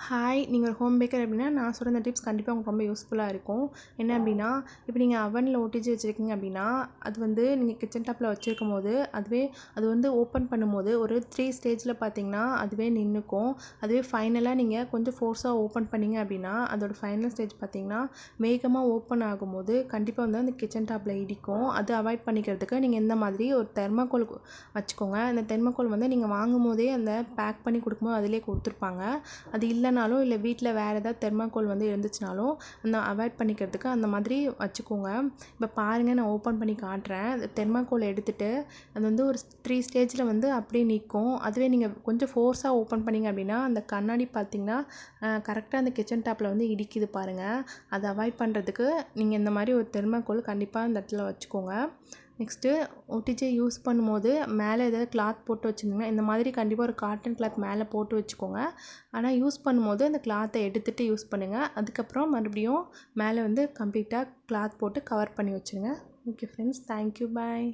Hi, நீங்கள் ஒரு home Baker அப்படின்னா நான் சொல்கிற இந்த டிப்ஸ் கண்டிப்பாக உங்களுக்கு ரொம்ப யூஸ்ஃபுல்லாக இருக்கும். என்ன அப்படின்னா, இப்போ நீங்கள் அவனில் ஒட்டிச்சு வச்சுருக்கீங்க அப்படின்னா, அது வந்து நீங்கள் கிச்சன் டாப்பில் வச்சுருக்கும்போது அது வந்து ஓப்பன் பண்ணும்போது ஒரு 3 ஸ்டேஜில் பார்த்தீங்கன்னா அதுவே நின்றுக்கும். அதுவே ஃபைனலாக நீங்கள் கொஞ்சம் ஃபோர்ஸாக ஓப்பன் பண்ணிங்க அப்படின்னா அதோட ஃபைனல் ஸ்டேஜ் பார்த்தீங்கன்னா வேகமாக ஓப்பன் ஆகும்போது கண்டிப்பாக வந்து அந்த கிச்சன் டாப்பில் இடிக்கும். அது அவாய்ட் பண்ணிக்கிறதுக்கு நீங்கள் இந்த மாதிரி ஒரு தெர்மாக்கோல் வச்சுக்கோங்க. அந்த தெர்மாக்கோல் வந்து நீங்கள் வாங்கும்போதே அந்த பேக் பண்ணி கொடுக்கும்போது அதிலே கொடுத்துருப்பாங்க. அது இல்லைனாலும் இல்லை வீட்டில் வேறு ஏதாவது தெர்மாக்கோல் வந்து இருந்துச்சுனாலும் அந்த அவாய்ட் பண்ணிக்கிறதுக்கு அந்த மாதிரி வச்சுக்கோங்க. இப்போ பாருங்கள், நான் ஓப்பன் பண்ணி காட்டுறேன். தெர்மாக்கோல் எடுத்துகிட்டு அது வந்து ஒரு 3 ஸ்டேஜில் வந்து அப்படியே நிற்கும். அதுவே நீங்கள் கொஞ்சம் ஃபோர்ஸாக ஓப்பன் பண்ணிங்க அப்படின்னா அந்த கண்ணாடி பார்த்திங்கன்னா கரெக்டாக அந்த கிச்சன் டாப்பில் வந்து இடிக்குது பாருங்கள். அதை அவாய்ட் பண்ணுறதுக்கு நீங்கள் இந்த மாதிரி ஒரு தெர்மாக்கோல் கண்டிப்பாக இந்த இடத்துல வச்சுக்கோங்க. நெக்ஸ்ட்டு ஒட்டிச்சு யூஸ் பண்ணும்போது மேலே ஏதாவது கிளாத் போட்டு வச்சுருந்தீங்கன்னா இந்த மாதிரி கண்டிப்பாக ஒரு காட்டன் கிளாத் மேலே போட்டு வச்சுக்கோங்க. ஆனால் யூஸ் பண்ணும்போது அந்த கிளாத்தை எடுத்துகிட்டு யூஸ் பண்ணுங்கள். அதுக்கப்புறம் மறுபடியும் மேலே வந்து கம்ப்ளீட்டாக கிளாத் போட்டு கவர் பண்ணி வச்சுருங்க. ஓகே ஃப்ரெண்ட்ஸ், தேங்க்யூ, பாய்.